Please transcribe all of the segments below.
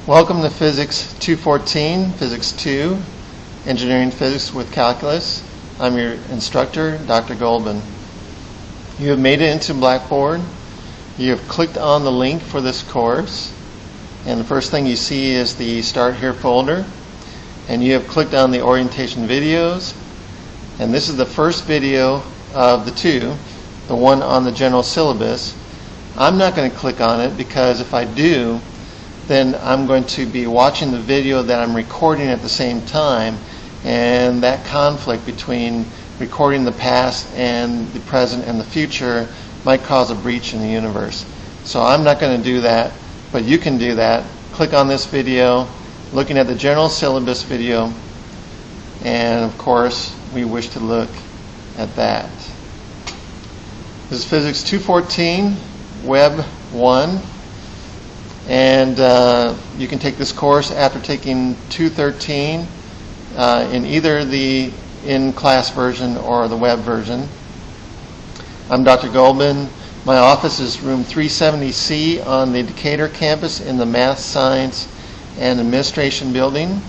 Welcome to Physics 214, Physics 2, Engineering Physics with Calculus. I'm your instructor, Dr. Golben. You have made it into Blackboard. You have clicked on the link for this course, and the first thing you see is the Start Here folder, and you have clicked on the orientation videos, and this is the first video of the two, the one on the general syllabus. I'm not going to click on it because if I do, then I'm going to be watching the video that I'm recording at the same time, and that conflict between recording the past and the present and the future might cause a breach in the universe. So I'm not going to do that, but you can do that. Click on this video, looking at the general syllabus video, and of course we wish to look at that. This is Physics 214, Web 1. And you can take this course after taking 213 in either the in-class version or the web version. I'm Dr. Golben. My office is room 370C on the Decatur campus in the Math, Science, and Administration building.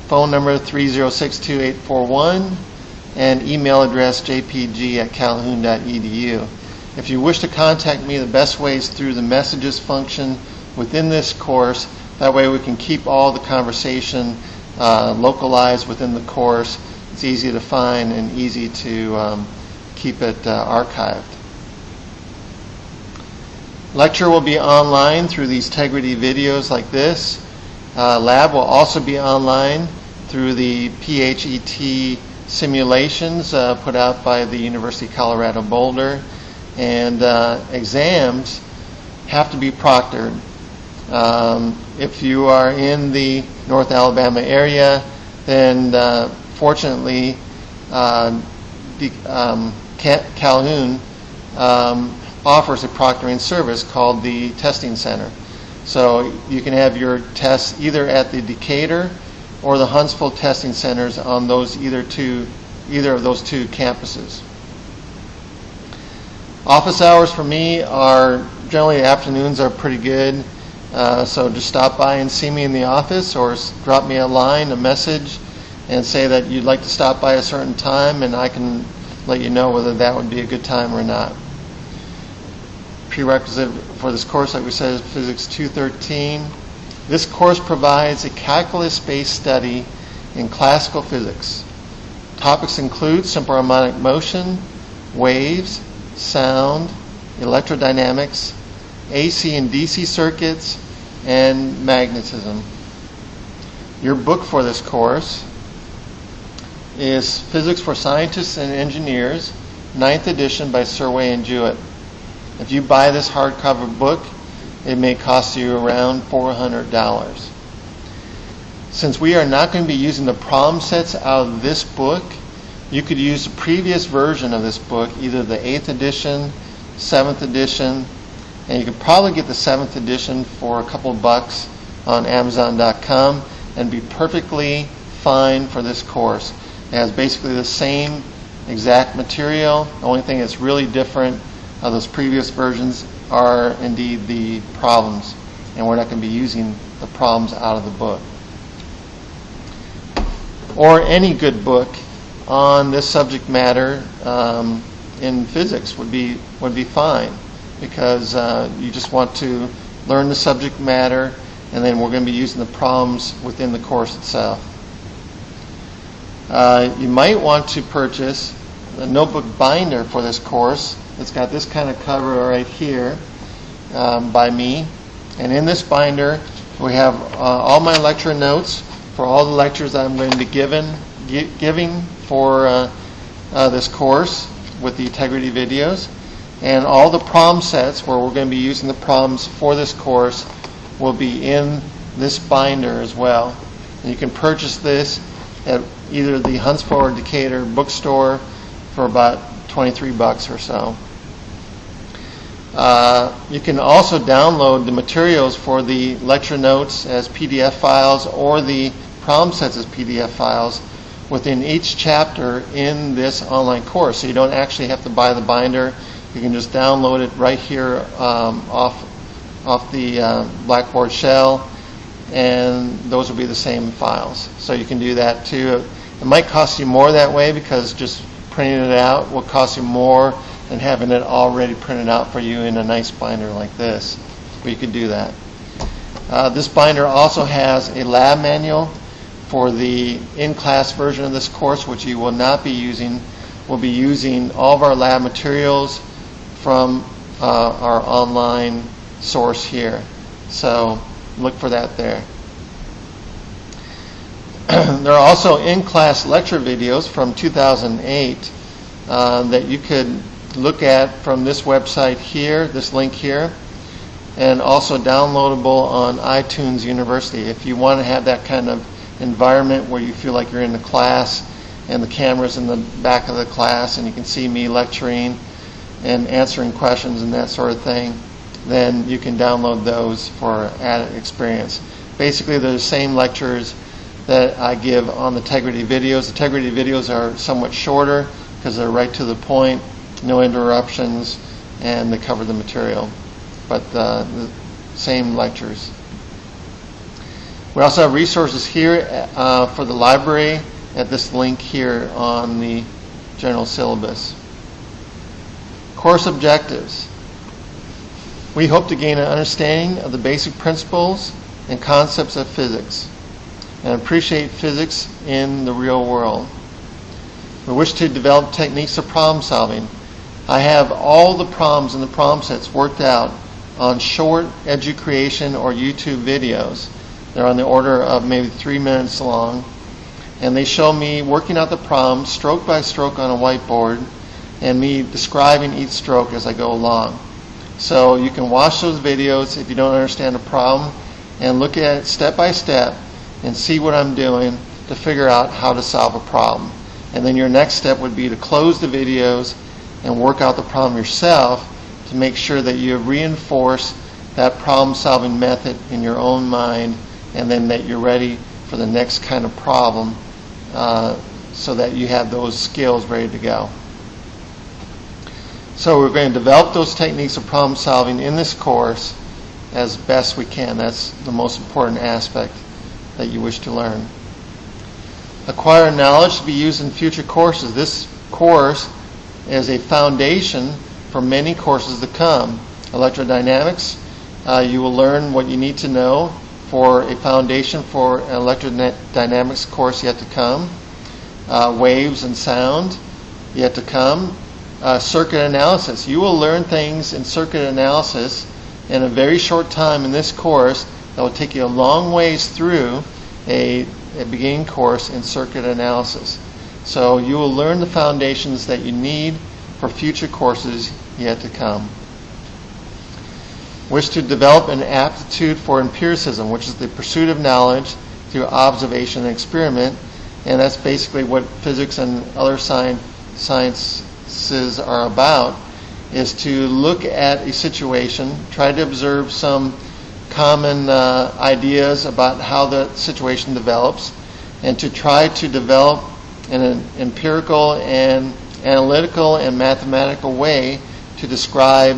Phone number 306-2841 and email address jpg@calhoun.edu. If you wish to contact me, the best way is through the messages function within this course. That way we can keep all the conversation localized within the course. It's easy to find and easy to keep it archived. Lecture will be online through these Tegrity videos like this. Lab will also be online through the PHET simulations put out by the University of Colorado Boulder. And exams have to be proctored. If you are in the North Alabama area, then fortunately Calhoun offers a proctoring service called the Testing Center. So you can have your tests either at the Decatur or the Huntsville testing centers on those either of those two campuses. Office hours for me are generally afternoons are pretty good. So just stop by and see me in the office, or drop me a line, a message, and say that you'd like to stop by a certain time, and I can let you know whether that would be a good time or not. Prerequisite for this course, like we said, is Physics 213. This course provides a calculus-based study in classical physics. Topics include simple harmonic motion, waves, sound, electrodynamics, AC and DC circuits, and magnetism. Your book for this course is Physics for Scientists and Engineers, 9th edition by Surway and Jewett. If you buy this hardcover book, it may cost you around $400. Since we are not going to be using the problem sets out of this book, you could use the previous version of this book, either the 8th edition, 7th edition, and you could probably get the 7th edition for a couple of bucks on Amazon.com and be perfectly fine for this course. It has basically the same exact material. The only thing that's really different of those previous versions are indeed the problems, and we're not going to be using the problems out of the book. Or any good book on this subject matter in physics would be fine, because you just want to learn the subject matter, and then we're going to be using the problems within the course itself. You might want to purchase a notebook binder for this course. It's got this kind of cover right here by me, and in this binder we have all my lecture notes for all the lectures I'm going to be giving for this course with the Tegrity videos. And all the problem sets where we're going to be using the problems for this course will be in this binder as well. And you can purchase this at either the Huntsville or Decatur bookstore for about $23 or so. You can also download the materials for the lecture notes as PDF files or the problem sets as PDF files within each chapter in this online course. So you don't actually have to buy the binder. You can just download it right here off the Blackboard shell, and those will be the same files. So you can do that too. It might cost you more that way because just printing it out will cost you more than having it already printed out for you in a nice binder like this. But you can do that. This binder also has a lab manual for the in-class version of this course, which you will not be using. We'll be using all of our lab materials from our online source here. So look for that there. There are also in-class lecture videos from 2008 that you could look at from this website here, this link here, and also downloadable on iTunes University. If you want to have that kind of environment where you feel like you're in the class and the camera's in the back of the class and you can see me lecturing and answering questions and that sort of thing, then you can download those for added experience. Basically, they're the same lectures that I give on the Integrity videos. The Integrity videos are somewhat shorter because they're right to the point, no interruptions, and they cover the material. But the same lectures. We also have resources here for the library at this link here on the general syllabus. Course objectives. We hope to gain an understanding of the basic principles and concepts of physics and appreciate physics in the real world. We wish to develop techniques of problem solving. I have all the problems in the problem sets worked out on short education or YouTube videos. They're on the order of maybe 3 minutes long, and they show me working out the problem stroke by stroke on a whiteboard and me describing each stroke as I go along. So you can watch those videos if you don't understand a problem and look at it step by step and see what I'm doing to figure out how to solve a problem. And then your next step would be to close the videos and work out the problem yourself to make sure that you have reinforced that problem-solving method in your own mind, and then that you're ready for the next kind of problem so that you have those skills ready to go. So we're going to develop those techniques of problem solving in this course as best we can. That's the most important aspect that you wish to learn. Acquire knowledge to be used in future courses. This course is a foundation for many courses to come. Electrodynamics, you will learn what you need to know for a foundation for an electrodynamics course yet to come. Waves and sound yet to come. Circuit analysis. You will learn things in circuit analysis in a very short time in this course that will take you a long ways through a beginning course in circuit analysis. So you will learn the foundations that you need for future courses yet to come. Wish to develop an aptitude for empiricism, which is the pursuit of knowledge through observation and experiment. And that's basically what physics and other sciences are about, is to look at a situation, try to observe some common ideas about how the situation develops, and to try to develop in an empirical and analytical and mathematical way to describe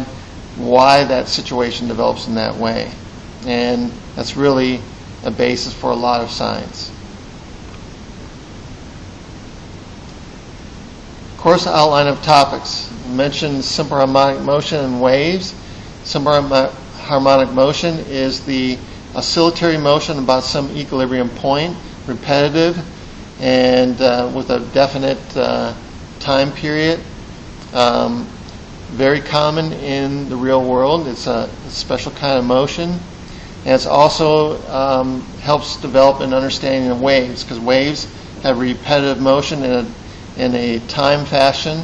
why that situation develops in that way. And that's really a basis for a lot of science. Course outline of topics. I mentioned simple harmonic motion and waves. Simple harmonic motion is the oscillatory motion about some equilibrium point, repetitive, and with a definite time period. Very common in the real world. It's a special kind of motion. And it's also helps develop an understanding of waves, because waves have repetitive motion in a time fashion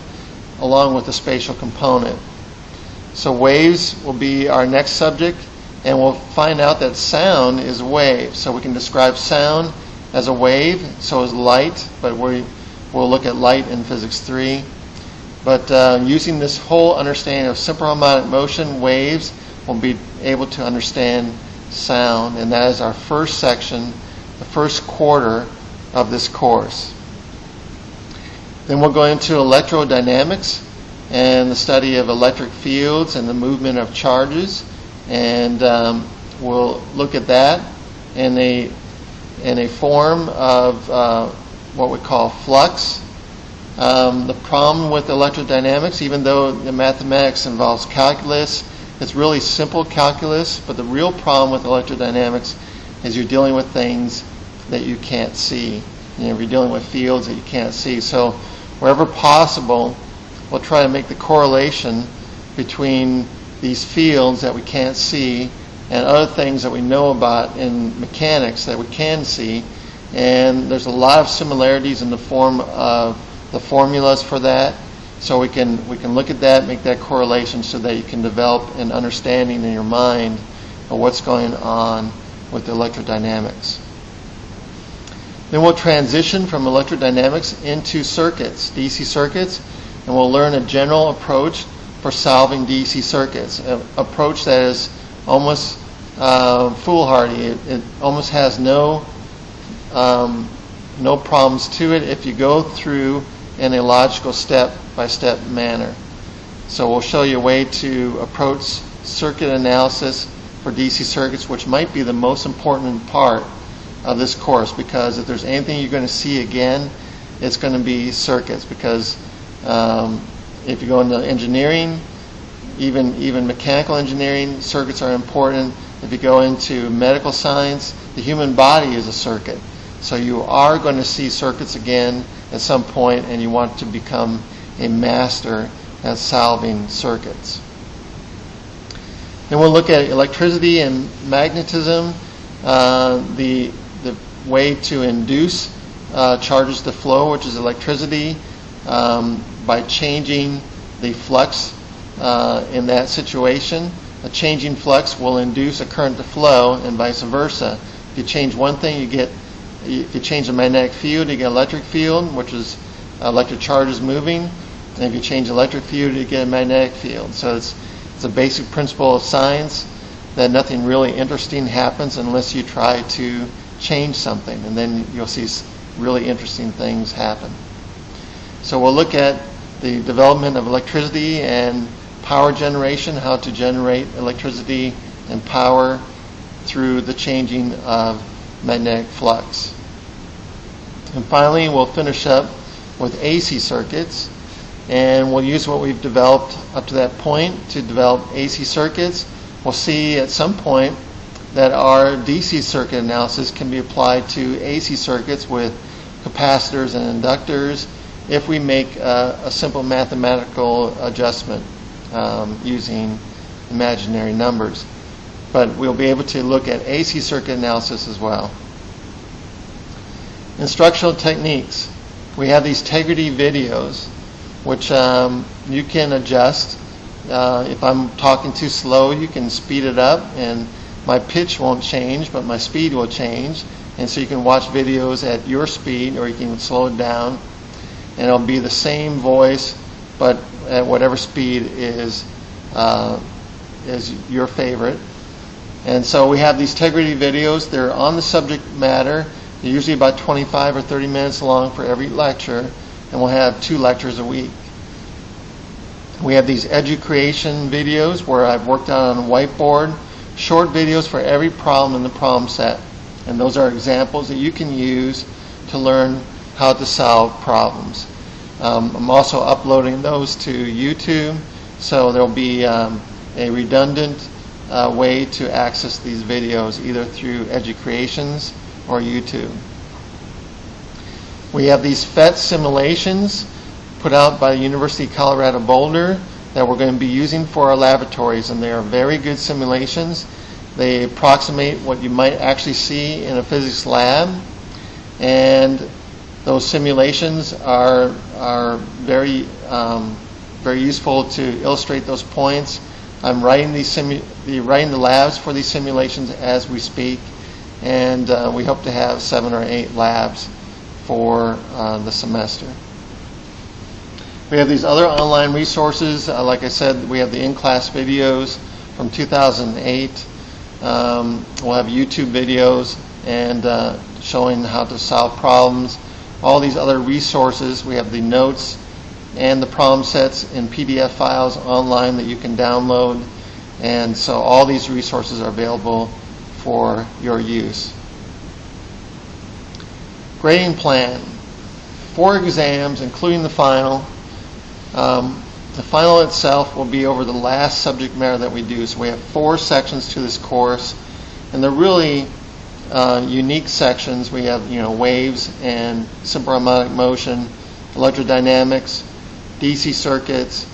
along with a spatial component. So waves will be our next subject, and we'll find out that sound is a wave. So we can describe sound as a wave, so is light, but we'll look at light in Physics 3. But using this whole understanding of simple harmonic motion, waves, we'll be able to understand sound, and that is our first section, the first quarter of this course. Then we'll go into electrodynamics and the study of electric fields and the movement of charges, and we'll look at that in a form of what we call flux. The problem with electrodynamics, even though the mathematics involves calculus, it's really simple calculus, but the real problem with electrodynamics is you're dealing with things that you can't see. You're dealing with fields that you can't see. So wherever possible, we'll try to make the correlation between these fields that we can't see and other things that we know about in mechanics that we can see. And there's a lot of similarities in the form of the formulas for that. So we can look at that, make that correlation so that you can develop an understanding in your mind of what's going on with electrodynamics. Then we'll transition from electrodynamics into circuits, DC circuits, and we'll learn a general approach for solving DC circuits, an approach that is almost foolhardy. It almost has no problems to it if you go through in a logical step-by-step manner. So we'll show you a way to approach circuit analysis for DC circuits, which might be the most important part of this course, because if there's anything you're going to see again, it's going to be circuits, because if you go into engineering, even mechanical engineering, circuits are important. If you go into medical science, the human body is a circuit. So you are going to see circuits again at some point, and you want to become a master at solving circuits. Then we'll look at electricity and magnetism, the way to induce charges to flow, which is electricity, by changing the flux in that situation. A changing flux will induce a current to flow, and vice versa. If you change one thing, if you change the magnetic field, you get electric field, which is electric charges moving. And if you change the electric field, you get a magnetic field. So it's a basic principle of science that nothing really interesting happens unless you try to change something, and then you'll see really interesting things happen. So we'll look at the development of electricity and power generation, how to generate electricity and power through the changing of magnetic flux. And finally, we'll finish up with AC circuits, and we'll use what we've developed up to that point to develop AC circuits. We'll see at some point that our DC circuit analysis can be applied to AC circuits with capacitors and inductors if we make a simple mathematical adjustment using imaginary numbers. But we'll be able to look at AC circuit analysis as well. Instructional techniques. We have these integrity videos, which you can adjust. If I'm talking too slow, you can speed it up, and my pitch won't change, but my speed will change. And so you can watch videos at your speed, or you can slow it down, and it'll be the same voice, but at whatever speed is your favorite. And so we have these integrity videos. They're on the subject matter. They're usually about 25 or 30 minutes long for every lecture, and we'll have 2 lectures a week. We have these edu-creation videos where I've worked out on a whiteboard, short videos for every problem in the problem set. And those are examples that you can use to learn how to solve problems. I'm also uploading those to YouTube, so there'll be a redundant way to access these videos either through edu-creations or YouTube. We have these PhET simulations put out by the University of Colorado Boulder that we're going to be using for our laboratories, and they are very good simulations. They approximate what you might actually see in a physics lab, and those simulations are very useful to illustrate those points. I'm writing writing the labs for these simulations as we speak, and we hope to have 7 or 8 labs for the semester. We have these other online resources. Like I said, we have the in-class videos from 2008. We'll have YouTube videos and showing how to solve problems. All these other resources. We have the notes and the problem sets in PDF files online that you can download. And so all these resources are available for your use. Grading plan. 4 exams, including the final. The final itself will be over the last subject matter that we do. So we have 4 sections to this course, and they're really unique sections. We have, waves and simple harmonic motion, electrodynamics, DC circuits,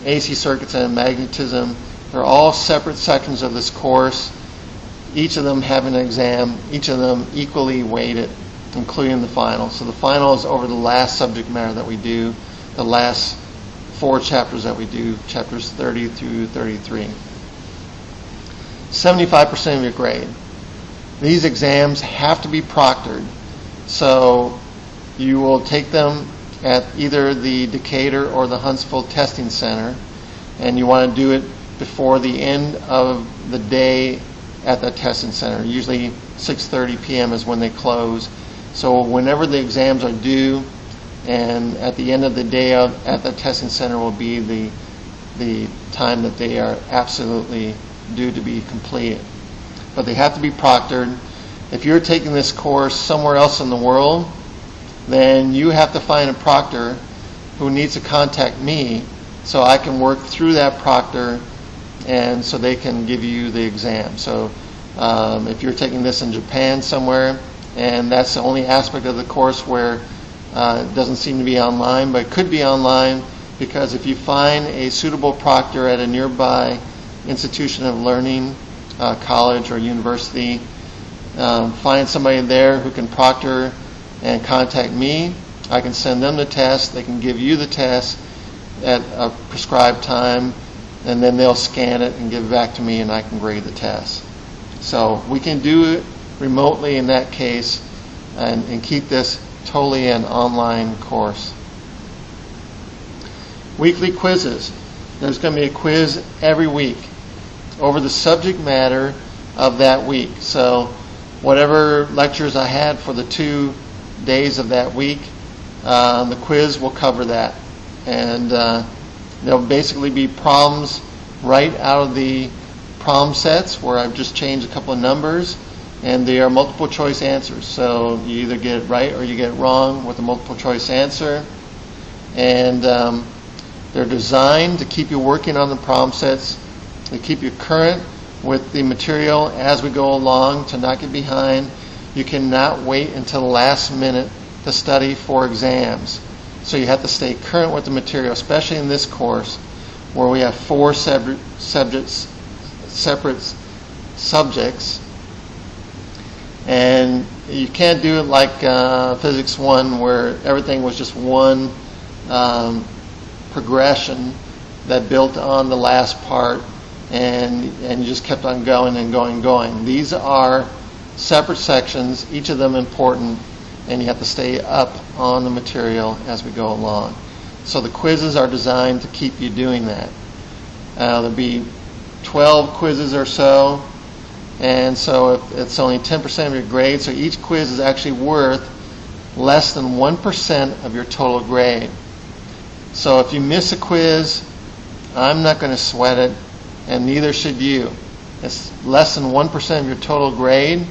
AC circuits, and magnetism. They're all separate sections of this course, each of them having an exam, each of them equally weighted, including the final. So the final is over the last subject matter that we do, the last 4 chapters that we do, chapters 30 through 33. 75% of your grade. These exams have to be proctored. So you will take them at either the Decatur or the Huntsville Testing Center, and you want to do it before the end of the day at the testing center. Usually 6:30 p.m. is when they close. So whenever the exams are due, and at the end of the day at the testing center will be the time that they are absolutely due to be completed. But they have to be proctored. If you're taking this course somewhere else in the world, then you have to find a proctor who needs to contact me so I can work through that proctor and so they can give you the exam. So if you're taking this in Japan somewhere, and that's the only aspect of the course where it doesn't seem to be online, but it could be online, because if you find a suitable proctor at a nearby institution of learning, college or university, find somebody there who can proctor and contact me. I can send them the test. They can give you the test at a prescribed time, and then they'll scan it and give it back to me, and I can grade the test. So we can do it remotely in that case and keep this totally an online course. Weekly quizzes. There's going to be a quiz every week over the subject matter of that week. So whatever lectures I had for the 2 days of that week, the quiz will cover that. And there'll basically be problems right out of the problem sets where I've just changed a couple of numbers, and they are multiple choice answers. So you either get it right or you get it wrong with a multiple choice answer. And they're designed to keep you working on the problem sets, to keep you current with the material as we go along, to not get behind. You cannot wait until the last minute to study for exams. So you have to stay current with the material, especially in this course where we have 4 separate subjects. And you can't do it like Physics 1 where everything was just one progression that built on the last part, and you just kept on going and going. These are separate sections, each of them important, and you have to stay up on the material as we go along. So the quizzes are designed to keep you doing that. There'll be 12 quizzes or so, and so if it's only 10% of your grade, so each quiz is actually worth less than 1% of your total grade. So if you miss a quiz, I'm not going to sweat it, and neither should you. It's less than 1% of your total grade,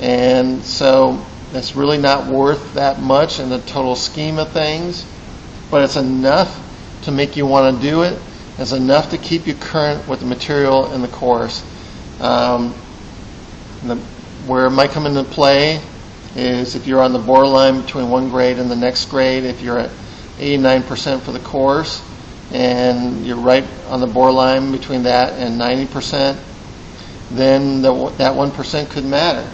and so it's really not worth that much in the total scheme of things, but it's enough to make you want to do it. It's enough to keep you current with the material in the course. Where it might come into play is if you're on the borderline between one grade and the next grade. If you're at 89% for the course and you're right on the borderline between that and 90%, then that 1% could matter.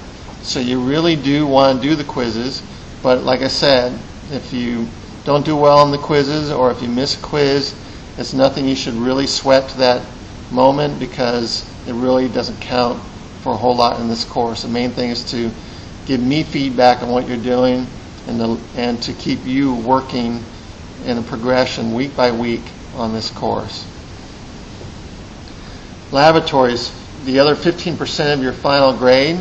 So you really do want to do the quizzes, but like I said, if you don't do well on the quizzes or if you miss a quiz, it's nothing you should really sweat to that moment, because it really doesn't count for a whole lot in this course. The main thing is to give me feedback on what you're doing and to keep you working in a progression week by week on this course. Laboratories, the other 15% of your final grade,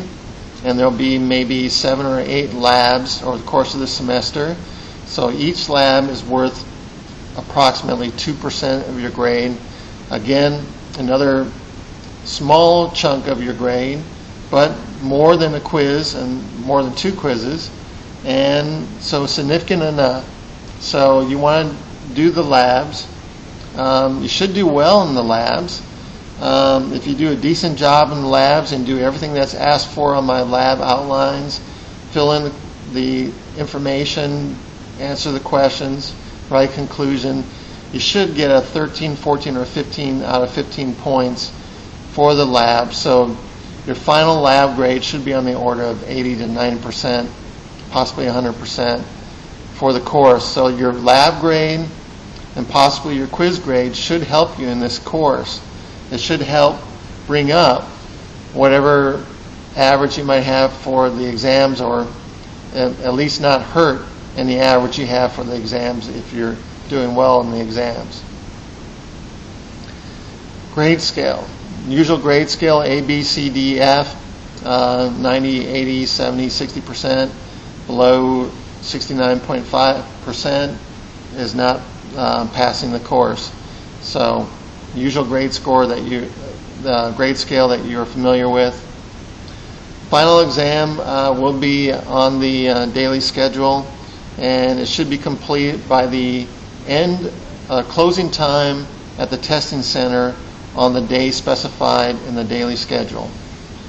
and there'll be maybe 7 or 8 labs over the course of the semester. So each lab is worth approximately 2% of your grade. Again, another small chunk of your grade, but more than a quiz and more than 2 quizzes. and so significant enough. So you want to do the labs. You should do well in the labs. If you do a decent job in the labs and do everything that's asked for on my lab outlines, fill in the information, answer the questions, write conclusion, you should get a 13, 14, or 15 out of 15 points for the lab. So your final lab grade should be on the order of 80 to 90%, possibly 100% for the course. So your lab grade and possibly your quiz grade should help you in this course. It should help bring up whatever average you might have for the exams, or at least not hurt any average you have for the exams if you're doing well in the exams. Grade scale. Usual grade scale, A, B, C, D, F, 90, 80, 70, 60%. Below 69.5% is not passing the course. So usual grade score that the grade scale that you're familiar with. Final exam will be on the daily schedule, and it should be complete by the end closing time at the testing center on the day specified in the daily schedule.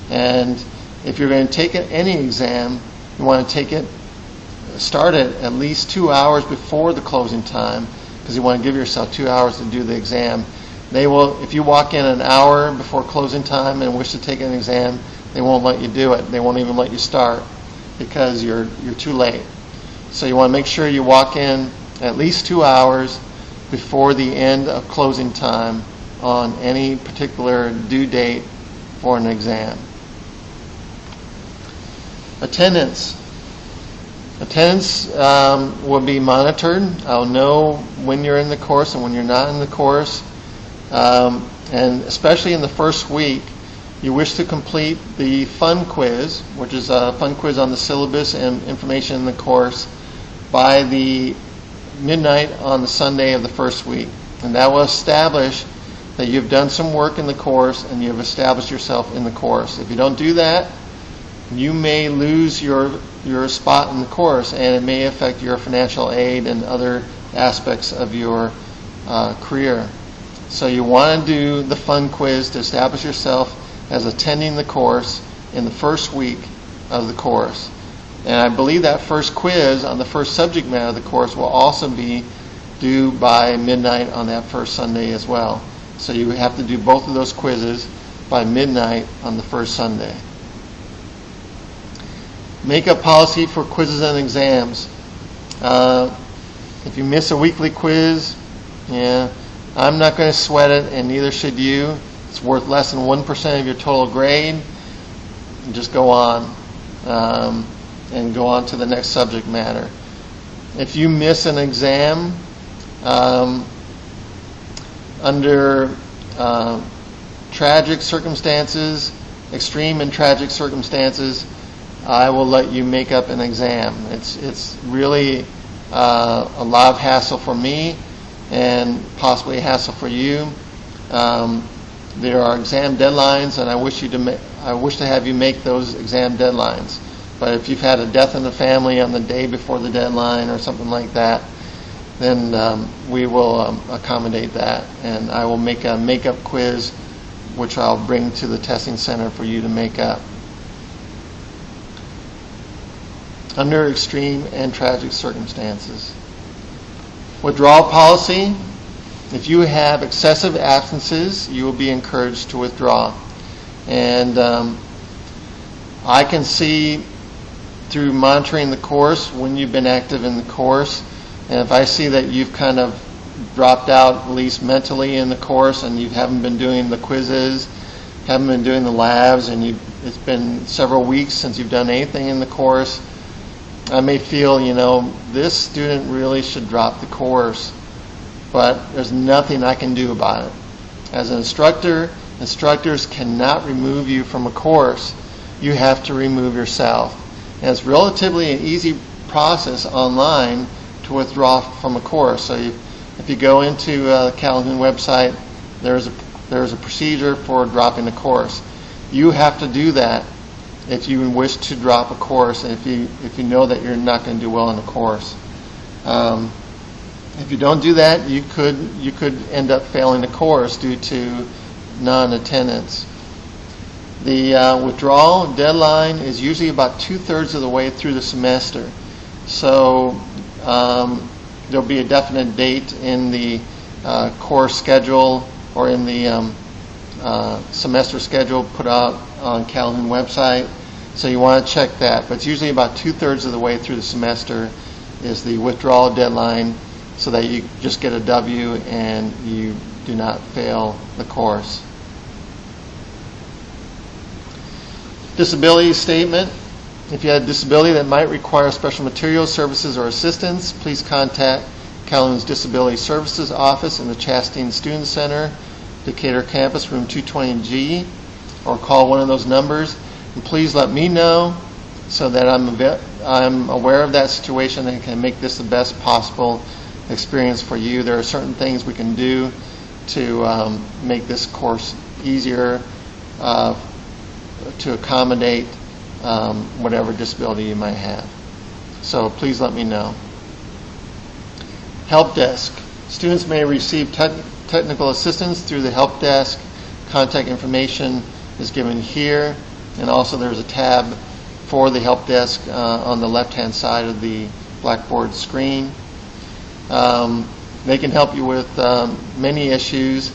And if you're going to take any exam, you want to start it at least 2 hours before the closing time, because you want to give yourself 2 hours to do the exam. They will, if you walk in an hour before closing time and wish to take an exam, they won't let you do it. They won't even let you start because you're too late. So you want to make sure you walk in at least 2 hours before the end of closing time on any particular due date for an exam. Attendance. Attendance will be monitored. I'll know when you're in the course and when you're not in the course. And especially in the first week, you wish to complete the fun quiz, which is a fun quiz on the syllabus and information in the course, by the midnight on the Sunday of the first week. And that will establish that you've done some work in the course and you've established yourself in the course. If you don't do that, you may lose your spot in the course, and it may affect your financial aid and other aspects of your career. So you want to do the fun quiz to establish yourself as attending the course in the first week of the course. And I believe that first quiz on the first subject matter of the course will also be due by midnight on that first Sunday as well. So you have to do both of those quizzes by midnight on the first Sunday. Make-up policy for quizzes and exams. If you miss a weekly quiz, I'm not going to sweat it, and neither should you. It's worth less than 1% of your total grade. And just go on and go on to the next subject matter. If you miss an exam under tragic circumstances, extreme and tragic circumstances, I will let you make up an exam. It's really a lot of hassle for me and possibly a hassle for you. There are exam deadlines, and I wish to have you make those exam deadlines. But if you've had a death in the family on the day before the deadline or something like that, then we will accommodate that, and I will make a make-up quiz, which I'll bring to the testing center for you to make up. Under extreme and tragic circumstances. Withdrawal policy. If you have excessive absences, you will be encouraged to withdraw. And I can see through monitoring the course when you've been active in the course, and if I see that you've kind of dropped out, at least mentally, in the course, and you haven't been doing the quizzes, haven't been doing the labs, and it's been several weeks since you've done anything in the course, I may feel, this student really should drop the course, but there's nothing I can do about it. As an instructor, instructors cannot remove you from a course. You have to remove yourself. And it's relatively an easy process online to withdraw from a course. So if you go into the Calhoun website, there's a procedure for dropping the course. You have to do that if you wish to drop a course, and if you know that you're not going to do well in a course. If you don't do that, you could end up failing the course due to non-attendance. The withdrawal deadline is usually about 2/3 of the way through the semester. So there'll be a definite date in the course schedule or in the semester schedule put out on Calhoun website. So you want to check that. But it's usually about 2/3 of the way through the semester is the withdrawal deadline, so that you just get a W and you do not fail the course. Disability statement. If you have a disability that might require special materials, services, or assistance, please contact Calhoun's Disability Services Office in the Chastain Student Center, Decatur Campus, room 220G, or call one of those numbers. And please let me know so that I'm aware of that situation and can make this the best possible experience for you. There are certain things we can do to make this course easier to accommodate whatever disability you might have. So please let me know. Help desk. Students may receive technical assistance through the help desk. Contact information is given here, and also there's a tab for the help desk on the left-hand side of the Blackboard screen. They can help you with many issues.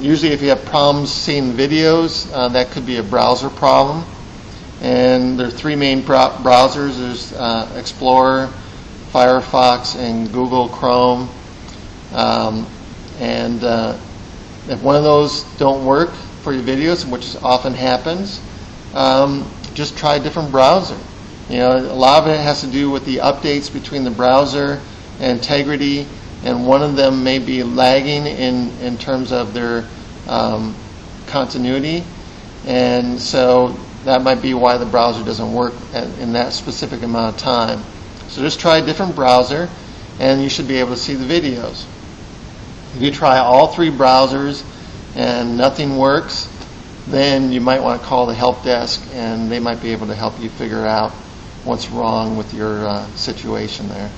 Usually if you have problems seeing videos, that could be a browser problem. And there are three main browsers. There's Explorer, Firefox, and Google Chrome. And if one of those don't work for your videos, which often happens, just try a different browser. You know, a lot of it has to do with the updates between the browser and integrity, and one of them may be lagging in terms of their continuity, and so that might be why the browser doesn't work in that specific amount of time. So just try a different browser, and you should be able to see the videos. If you try all three browsers and nothing works, then you might want to call the help desk, and they might be able to help you figure out what's wrong with your situation there.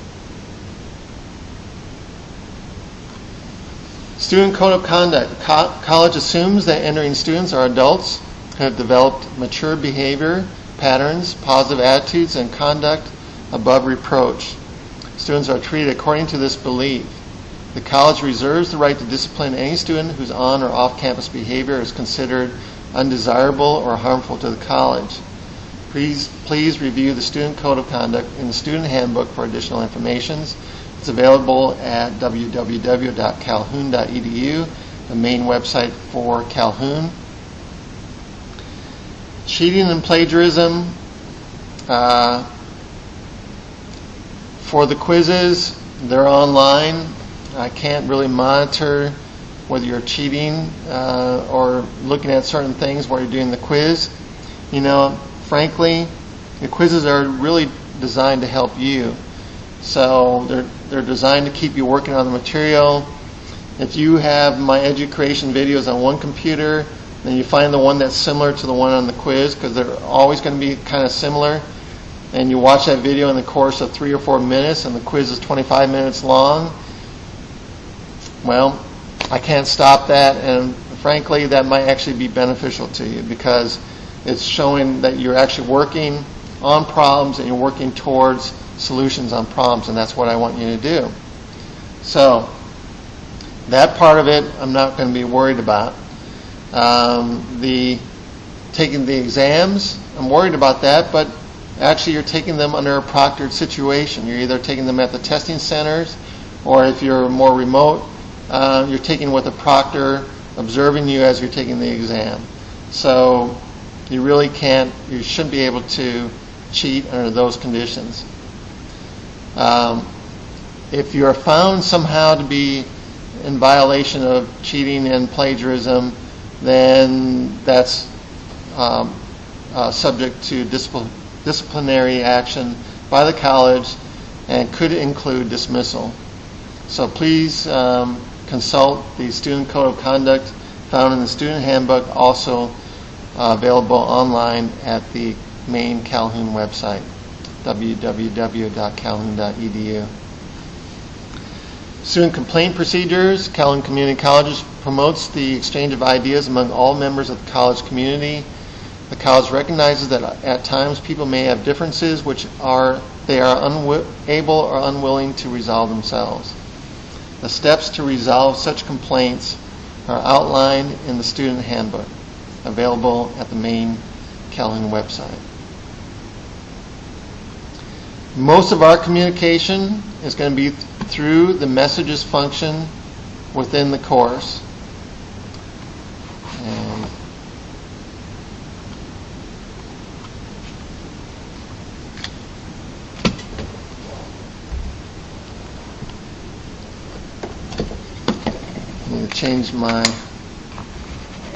Student Code of Conduct. College assumes that entering students are adults who have developed mature behavior patterns, positive attitudes, and conduct above reproach. Students are treated according to this belief. The college reserves the right to discipline any student whose on or off-campus behavior is considered undesirable or harmful to the college. Please review the Student Code of Conduct in the Student Handbook for additional information. It's available at www.calhoun.edu, the main website for Calhoun. Cheating and plagiarism. For the quizzes, they're online. I can't really monitor whether you're cheating or looking at certain things while you're doing the quiz. You know, frankly, the quizzes are really designed to help you. So they're designed to keep you working on the material. If you have my education videos on one computer, then you find the one that's similar to the one on the quiz, because they're always going to be kind of similar, and you watch that video in the course of 3 or 4 minutes and the quiz is 25 minutes long, well, I can't stop that, and frankly that might actually be beneficial to you, because it's showing that you're actually working on problems and you're working towards solutions on problems, and that's what I want you to do. So that part of it I'm not going to be worried about. Taking the exams, I'm worried about that, but actually you're taking them under a proctored situation. You're either taking them at the testing centers, or if you're more remote, you're taking with a proctor observing you as you're taking the exam. So you shouldn't be able to cheat under those conditions. If you're found somehow to be in violation of cheating and plagiarism, then that's subject to disciplinary action by the college and could include dismissal. So please consult the Student Code of Conduct found in the Student Handbook, also available online at the main Calhoun website, www.calhoun.edu. Student complaint procedures. Calhoun Community College promotes the exchange of ideas among all members of the college community. The college recognizes that at times people may have differences which they are unable or unwilling to resolve themselves. The steps to resolve such complaints are outlined in the student handbook, available at the main Calhoun website. Most of our communication is going to be through the messages function within the course. And I'm going to change my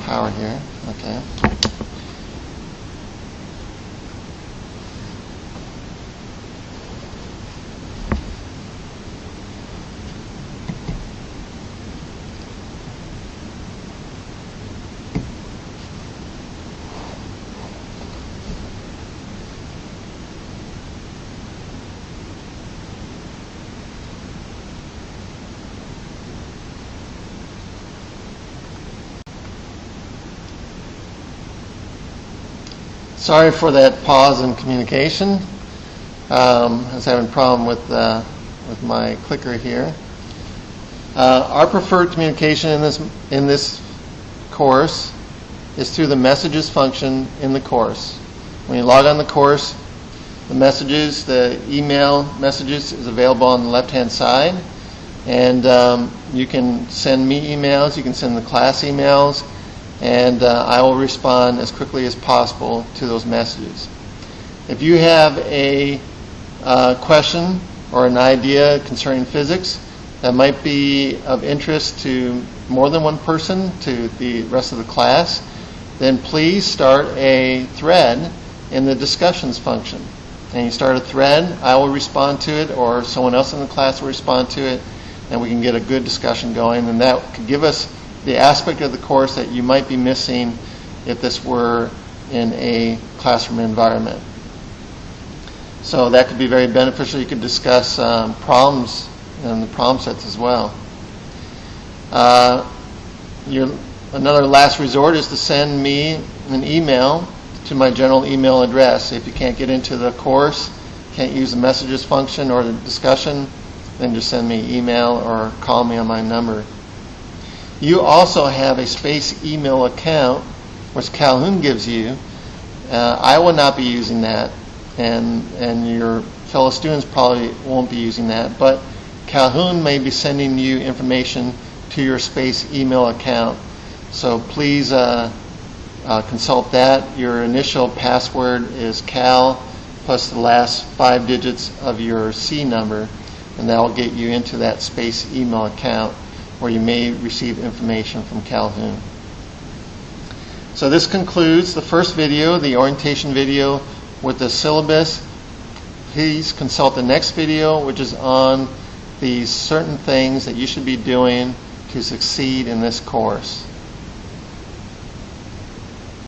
power here. Okay. Sorry for that pause in communication. I was having a problem with my clicker here. Our preferred communication in this course is through the messages function in the course. When you log on the course, the email messages is available on the left-hand side, and you can send me emails, you can send the class emails, and I will respond as quickly as possible to those messages. If you have a question or an idea concerning physics that might be of interest to more than one person, to the rest of the class, then please start a thread in the discussions function. And you start a thread, I will respond to it, or someone else in the class will respond to it, and we can get a good discussion going, and that could give us the aspect of the course that you might be missing if this were in a classroom environment. So that could be very beneficial. You could discuss problems and the problem sets as well. Another last resort is to send me an email to my general email address. If you can't get into the course, can't use the messages function or the discussion, then just send me an email or call me on my number. You also have a space email account, which Calhoun gives you. I will not be using that, and your fellow students probably won't be using that, but Calhoun may be sending you information to your space email account. So please consult that. Your initial password is Cal plus the last 5 digits of your C number, and that will get you into that space email account where you may receive information from Calhoun. So this concludes the first video, the orientation video with the syllabus. Please consult the next video, which is on the certain things that you should be doing to succeed in this course.